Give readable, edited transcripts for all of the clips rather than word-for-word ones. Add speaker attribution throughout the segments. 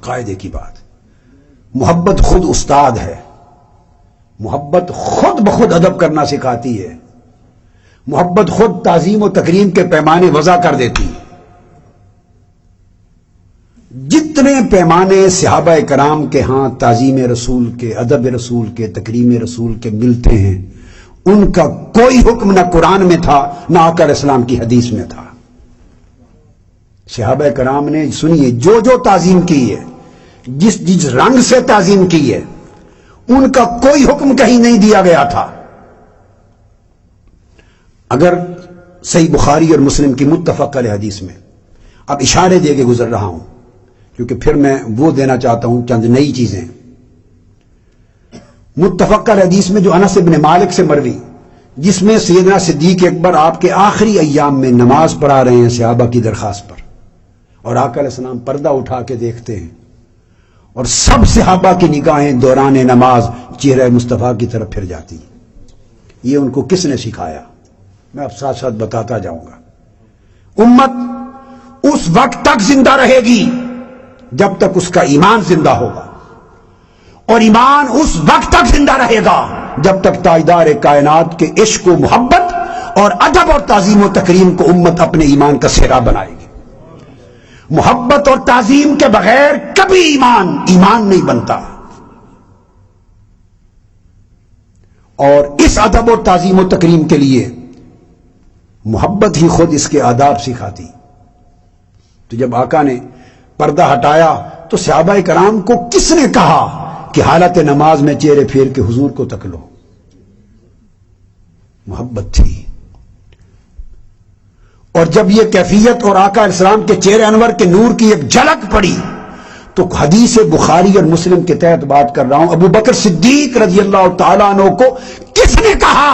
Speaker 1: قاعدے کی بات. محبت خود استاد ہے. محبت خود بخود ادب کرنا سکھاتی ہے. محبت خود تعظیم و تکریم کے پیمانے وضع کر دیتی ہے. جتنے پیمانے صحابہ کرام کے ہاں تعظیم رسول کے، ادب رسول کے، تکریم رسول کے ملتے ہیں، ان کا کوئی حکم نہ قرآن میں تھا نہ آقا علیہ السلام کی حدیث میں تھا. صحابہ کرام نے سنیے جو جو تعظیم کی ہے، جس جس رنگ سے تعظیم کی ہے، ان کا کوئی حکم کہیں نہیں دیا گیا تھا. اگر صحیح بخاری اور مسلم کی متفق علیہ حدیث میں، اب اشارے دے کے گزر رہا ہوں کیونکہ پھر میں وہ دینا چاہتا ہوں چند نئی چیزیں. متفق علیہ حدیث میں جو انس بن مالک سے مروی، جس میں سیدنا صدیق اکبر آپ کے آخری ایام میں نماز پڑھا رہے ہیں صحابہ کی درخواست پر، اور آقا علیہ السلام پردہ اٹھا کے دیکھتے ہیں اور سب صحابہ کی نگاہیں دوران نماز چہرہ مصطفیٰ کی طرف پھر جاتی. یہ ان کو کس نے سکھایا؟ میں اب ساتھ ساتھ بتاتا جاؤں گا. امت اس وقت تک زندہ رہے گی جب تک اس کا ایمان زندہ ہوگا، اور ایمان اس وقت تک زندہ رہے گا جب تک تاجدار کائنات کے عشق و محبت اور ادب اور تعظیم و تکریم کو امت اپنے ایمان کا سہرا بنائے گی. محبت اور تعظیم کے بغیر کبھی ایمان نہیں بنتا. اور اس ادب اور تعظیم و تکریم کے لیے محبت ہی خود اس کے آداب سکھاتی. تو جب آقا نے پردہ ہٹایا تو صحابہ کرام کو کس نے کہا کہ حالت نماز میں چہرے پھیر کے حضور کو تک لو؟ محبت تھی. اور جب یہ کیفیت اور آقا علیہ السلام کے چہرے انور کے نور کی ایک جھلک پڑی تو حدیث بخاری اور مسلم کے تحت بات کر رہا ہوں، ابو بکر صدیق رضی اللہ تعالیٰ عنہ کو کس نے کہا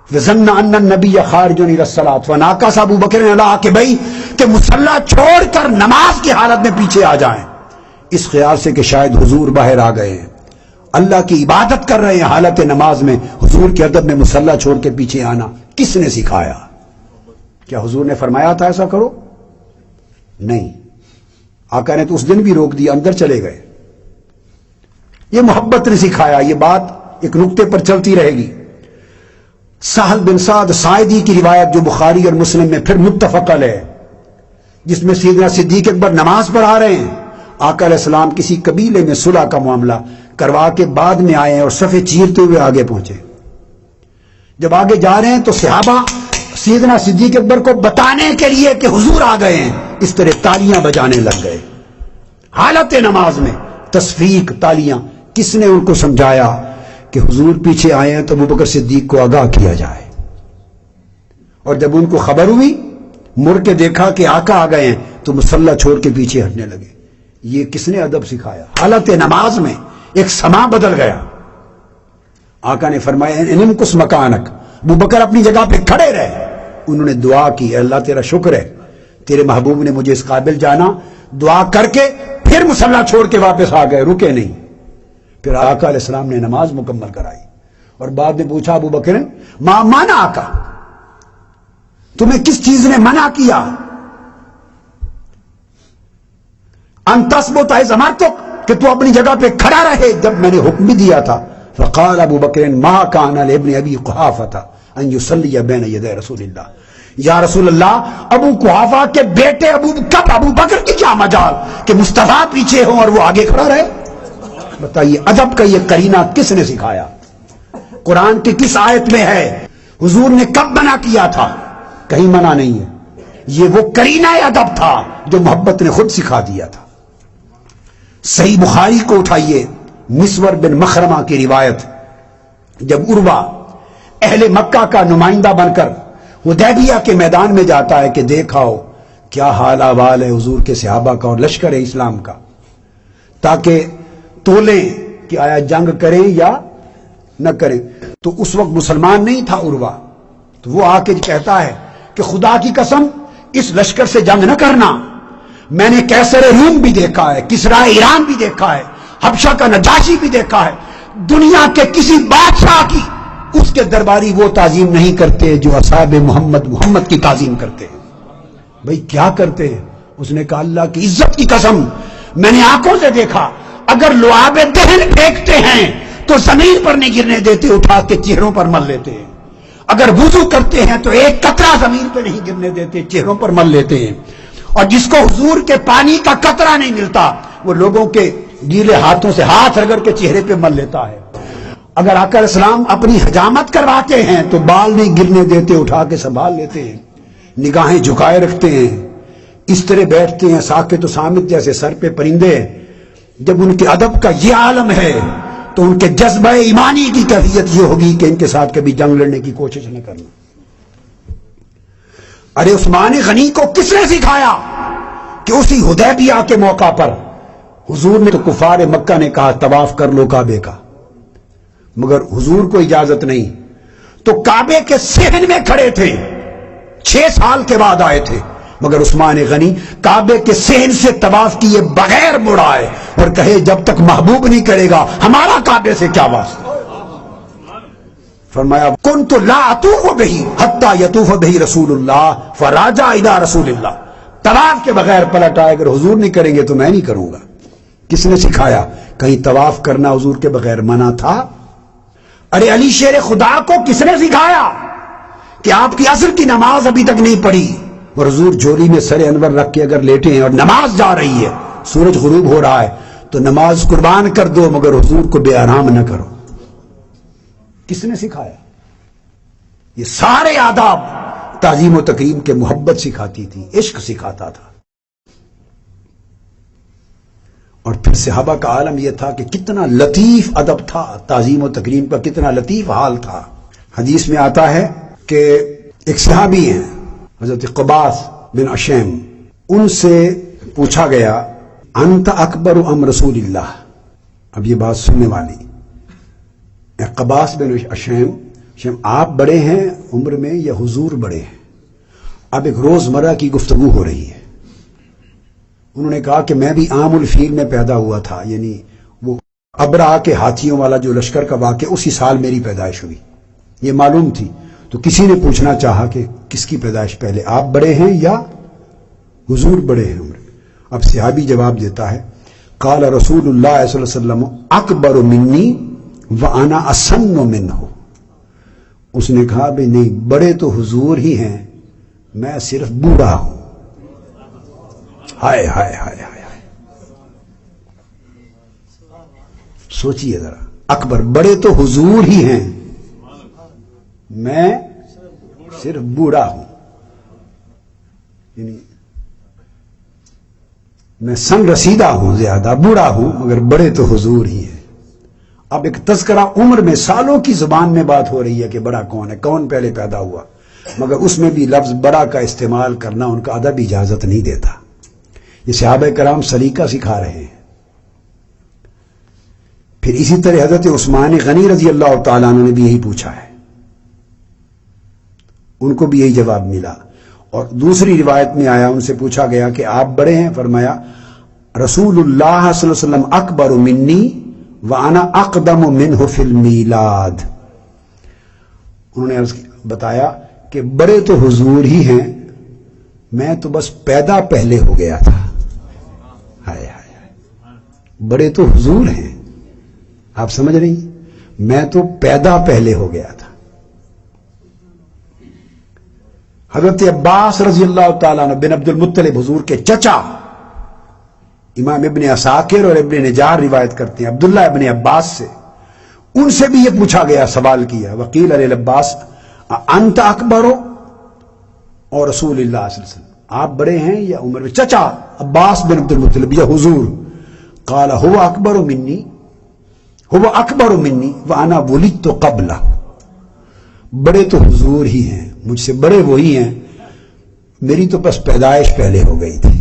Speaker 1: وَظَنَّ أَنَّ النَّبِيَّ خَارِجٌ إِلَى الصَّلَاةِ وَنَاكَسَ ابو بکر نے اللہ کہ بھائی کہ مسلح چھوڑ کر نماز کی حالت میں پیچھے آ جائیں، اس خیال سے کہ شاید حضور باہر آ گئے ہیں، اللہ کی عبادت کر رہے ہیں حالت نماز میں، حضور کے ادب میں مسلح چھوڑ کے پیچھے آنا کس نے سکھایا؟ کیا حضور نے فرمایا تھا ایسا کرو؟ نہیں. آقا نے تو اس دن بھی روک دیا، اندر چلے گئے. یہ محبت نے سکھایا. یہ بات ایک نقطے پر چلتی رہے گی. سہل بن سعد ساعدی کی روایت جو بخاری اور مسلم میں پھر متفق علیہ، جس میں سیدنا صدیق اکبر نماز پڑھا رہے ہیں، آقا علیہ السلام کسی قبیلے میں صلح کا معاملہ کروا کے بعد میں آئے ہیں اور صفے چیرتے ہوئے آگے پہنچے. جب آگے جا رہے ہیں تو صحابہ سیدنا صدیق اکبر کو بتانے کے لیے کہ حضور آ گئے ہیں اس طرح تالیاں بجانے لگ گئے حالت نماز میں. تصفیق تالیاں. کس نے ان کو سمجھایا کہ حضور پیچھے آئے ہیں تو ابو بکر صدیق کو آگاہ کیا جائے؟ اور جب ان کو خبر ہوئی، مڑ کے دیکھا کہ آقا آ گئے ہیں تو مسلح چھوڑ کے پیچھے ہٹنے لگے. یہ کس نے ادب سکھایا؟ حالت نماز میں ایک سما بدل گیا. آقا نے فرمایا انمکس مکانک، ابو بکر اپنی جگہ پہ کھڑے رہے. انہوں نے دعا کی، اللہ تیرا شکر ہے تیرے محبوب نے مجھے اس قابل جانا. دعا کر کے پھر مسلح چھوڑ کے واپس آ گئے، رکے نہیں. پھر آقا علیہ السلام نے نماز مکمل کرائی اور بعد میں پوچھا ابو بکر ما منع آقا، تمہیں کس چیز نے منع کیا؟ ان تثبت اذ امرتک، کہ تو اپنی جگہ پہ کھڑا رہے جب میں نے حکم بھی دیا تھا. فقال ابو بکر ما کان لابن ابی قحافہ ان یصلی بین یدی رسول اللہ. یا رسول اللہ، ابو قحافہ کے بیٹے ابو بکر کی کیا مجال کہ مصطفیٰ پیچھے ہوں اور وہ آگے کھڑا رہے؟ بتائیے ادب کا یہ قرینہ کس نے سکھایا؟ قرآن کی کس آیت میں ہے؟ حضور نے کب منع کیا تھا؟ کہیں منع نہیں ہے. یہ وہ قرینہ ادب تھا جو محبت نے خود سکھا دیا تھا. صحیح بخاری کو اٹھائیے، مسور بن مخرمہ کی روایت. جب عروہ اہل مکہ کا نمائندہ بن کر حدیبیہ کے میدان میں جاتا ہے کہ دیکھاؤ کیا حال احوال ہے حضور کے صحابہ کا اور لشکر اسلام کا، تاکہ تولیں کہ آیا جنگ کریں یا نہ کریں. تو اس وقت مسلمان نہیں تھا عروہ، تو وہ آ کے کہتا ہے کہ خدا کی قسم اس لشکر سے جنگ نہ کرنا. میں نے کیسر روم بھی دیکھا ہے، کسرا ایران بھی دیکھا ہے، حبشہ کا نجاشی بھی دیکھا ہے. دنیا کے کسی بادشاہ کی اس کے درباری وہ تعظیم نہیں کرتے جو اصحاب محمد کی تعظیم کرتے ہیں. بھئی کیا کرتے ہیں؟ اس نے کہا اللہ کی عزت کی قسم میں نے آنکھوں سے دیکھا اگر لعاب دہن پھینکتے ہیں تو زمین پر نہیں گرنے دیتے، اٹھا کے چہروں پر مل لیتے ہیں، اگر وضو کرتے ہیں تو ایک قطرہ زمین پہ نہیں گرنے دیتے، چہروں پر مل لیتے ہیں، اور جس کو حضور کے پانی کا قطرہ نہیں ملتا وہ لوگوں کے گیلے ہاتھوں سے ہاتھ رگڑ کے چہرے پہ مل لیتا ہے۔ اگر آقا علیہ السلام اپنی حجامت کرواتے ہیں تو بال نہیں گرنے دیتے، اٹھا کے سنبھال لیتے ہیں، نگاہیں جھکائے رکھتے ہیں، اس طرح بیٹھتے ہیں ساکت و صامت جیسے سر پہ پرندے۔ جب ان کے ادب کا یہ عالم ہے تو ان کے جذبہ ایمانی کی کیفیت یہ ہوگی کہ ان کے ساتھ کبھی جنگ لڑنے کی کوشش نہ کرنا۔ ارے عثمان غنی کو کس نے سکھایا کہ اسی حدیبیہ کے موقع پر حضور نے تو کفار مکہ نے کہا طواف کر لو کعبے کا، مگر حضور کو اجازت نہیں، تو کعبے کے صحن میں کھڑے تھے، 6 سال کے بعد آئے تھے، مگر عثمان غنی کعبے کے صحن سے طواف کیے بغیر مڑ آئے اور کہے جب تک محبوب نہیں کرے گا ہمارا کعبے سے کیا واسطہ۔ فرمایا کنت لا اطوف بہ حتی یطوف بہ رسول اللہ فراجع الی رسول اللہ، طواف کے بغیر پلٹ آئے، اگر حضور نہیں کریں گے تو میں نہیں کروں گا۔ کس نے سکھایا؟ کہیں طواف کرنا حضور کے بغیر منع تھا؟ ارے علی شیر خدا کو کس نے سکھایا کہ آپ کی عصر کی نماز ابھی تک نہیں پڑھی اور حضور جھولی میں سر انور رکھ کے اگر لیٹے ہیں اور نماز جا رہی ہے، سورج غروب ہو رہا ہے تو نماز قربان کر دو مگر حضور کو بے آرام نہ کرو؟ کس نے سکھایا؟ یہ سارے آداب تعظیم و تکریم کے محبت سکھاتی تھی، عشق سکھاتا تھا۔ اور پھر صحابہ کا عالم یہ تھا کہ کتنا لطیف ادب تھا، تعظیم و تکریم کا کتنا لطیف حال تھا۔ حدیث میں آتا ہے کہ ایک صحابی ہیں حضرت قباس بن اشیم، ان سے پوچھا گیا انت اکبر ام رسول اللہ؟ اب یہ بات سننے والی، قباس بن اشیم آپ بڑے ہیں عمر میں یا حضور بڑے ہیں؟ اب ایک روزمرہ کی گفتگو ہو رہی ہے۔ انہوں نے کہا کہ میں بھی عام الفیل میں پیدا ہوا تھا، یعنی وہ ابرہہ کے ہاتھیوں والا جو لشکر کا واقعہ اسی سال میری پیدائش ہوئی، یہ معلوم تھی۔ تو کسی نے پوچھنا چاہا کہ کس کی پیدائش پہلے، آپ بڑے ہیں یا حضور بڑے ہیں عمر؟ اب صحابی جواب دیتا ہے قال رسول اللہ صلی اللہ علیہ وسلم اکبر منی وانا اسن منہ۔ اس نے کہا بھئی نہیں، بڑے تو حضور ہی ہیں، میں صرف بوڑھا ہوں۔ ہائے ہائے ہائے ہائے، سوچئے ذرا، اکبر بڑے تو حضور ہی ہیں، میں صرف بوڑھا ہوں، یعنی میں سن رسیدہ ہوں، زیادہ بوڑھا ہوں مگر بڑے تو حضور ہی ہیں۔ اب ایک تذکرہ عمر میں سالوں کی زبان میں بات ہو رہی ہے کہ بڑا کون ہے، کون پہلے پیدا ہوا، مگر اس میں بھی لفظ بڑا کا استعمال کرنا ان کا ادب اجازت نہیں دیتا۔ یہ صحابہ کرام سلیقہ سکھا رہے ہیں۔ پھر اسی طرح حضرت عثمان غنی رضی اللہ تعالیٰ عنہ نے بھی یہی پوچھا ہے، ان کو بھی یہی جواب ملا۔ اور دوسری روایت میں آیا، ان سے پوچھا گیا کہ آپ بڑے ہیں؟ فرمایا رسول اللہ صلی اللہ علیہ وسلم اکبر منی وانا اقدم منہ فی المیلاد۔ انہوں نے بتایا کہ بڑے تو حضور ہی ہیں، میں تو بس پیدا پہلے ہو گیا تھا۔ ہائے ہائے ہائے، بڑے تو حضور ہیں، آپ سمجھ رہی، میں تو پیدا پہلے ہو گیا تھا۔ حضرت عباس رضی اللہ تعالیٰ عنہ بن عبد المطلب، حضور کے چچا، امام ابن عساکر اور ابن نجار روایت کرتے ہیں عبداللہ ابن عباس سے، ان سے بھی یہ پوچھا گیا، سوال کیا، وقیل علی العباس انت اکبر اور رسول اللہ صلی اللہ علیہ وسلم، آپ بڑے ہیں یا عمر میں؟ چچا عباس بن عبد المطلب یا حضور؟ قال هو اکبر منی، هو اکبر منی وانا ولدت قبلہ، بڑے تو حضور ہی ہیں، مجھ سے بڑے وہی ہیں، میری تو بس پیدائش پہلے ہو گئی تھی۔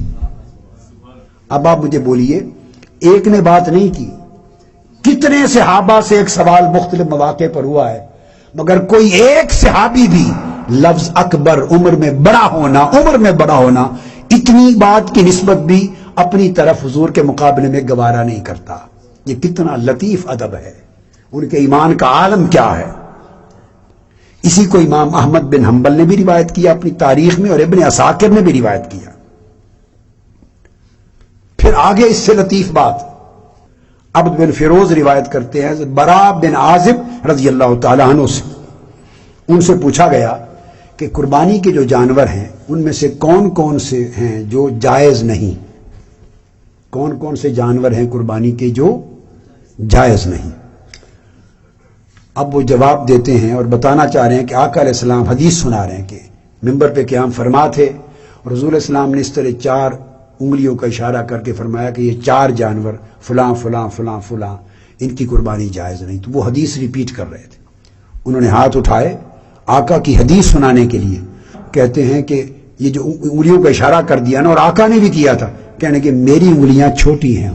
Speaker 1: اب آپ مجھے بولیے، ایک نے بات نہیں کی، کتنے صحابہ سے ایک سوال مختلف مواقع پر ہوا ہے، مگر کوئی ایک صحابی بھی لفظ اکبر، عمر میں بڑا ہونا، اتنی بات کی نسبت بھی اپنی طرف حضور کے مقابلے میں گوارا نہیں کرتا۔ یہ کتنا لطیف ادب ہے، ان کے ایمان کا عالم کیا ہے۔ اسی کو امام احمد بن حنبل نے بھی روایت کیا اپنی تاریخ میں، اور ابن عساکر نے بھی روایت کیا۔ پھر آگے اس سے لطیف بات عبد بن فیروز روایت کرتے ہیں برا بن عازب رضی اللہ تعالیٰ عنہ سے، ان سے پوچھا گیا کہ قربانی کے جو جانور ہیں ان میں سے کون کون سے ہیں جو جائز نہیں، کون کون سے جانور ہیں قربانی کے جو جائز نہیں۔ اب وہ جواب دیتے ہیں اور بتانا چاہ رہے ہیں کہ آقا علیہ السلام حدیث سنا رہے ہیں کہ ممبر پہ قیام فرما تھے اور حضور علیہ السلام نے اس طرح 4 انگلیوں کا اشارہ کر کے فرمایا کہ یہ 4 جانور فلاں فلاں فلاں فلاں ان کی قربانی جائز نہیں، تو وہ حدیث ریپیٹ کر رہے تھے۔ انہوں نے ہاتھ اٹھائے آقا کی حدیث سنانے کے لیے، کہتے ہیں کہ یہ جو انگلیوں کا اشارہ کر دیا نا، اور آقا نے بھی کیا تھا، کہنے کہ میری انگلیاں چھوٹی ہیں،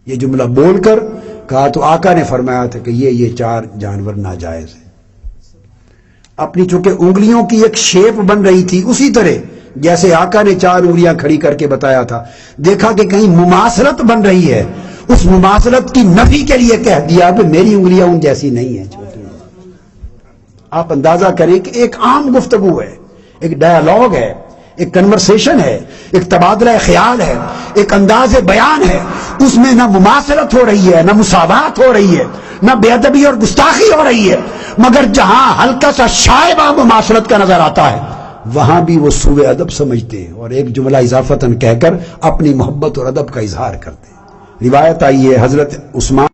Speaker 1: یہ جملہ بول کر کہا تو آقا نے فرمایا تھا کہ یہ 4 جانور ناجائز ہیں۔ اپنی چونکہ انگلیوں کی ایک شیپ بن رہی تھی، اسی طرح جیسے آقا نے 4 انگلیاں کھڑی کر کے بتایا تھا، دیکھا کہ کہیں مماثلت بن رہی ہے، اس مماثلت کی نفی کے لیے کہہ دیا کہ میری انگلیاں ان جیسی نہیں ہیں، چھوٹی ہیں۔ آپ اندازہ کریں کہ ایک عام گفتگو ہے، ایک ڈائیلاگ ہے، ایک کنورسیشن ہے، ایک تبادلہ خیال ہے، ایک انداز بیان ہے، اس میں نہ مماثلت ہو رہی ہے، نہ مساوات ہو رہی ہے، نہ بے ادبی اور گستاخی ہو رہی ہے، مگر جہاں ہلکا سا شائبہ مماثلت کا نظر آتا ہے وہاں بھی وہ سوء ادب سمجھتے ہیں اور ایک جملہ اضافتاً کہہ کر اپنی محبت اور ادب کا اظہار کرتے ہیں۔ روایت آئی ہے حضرت عثمان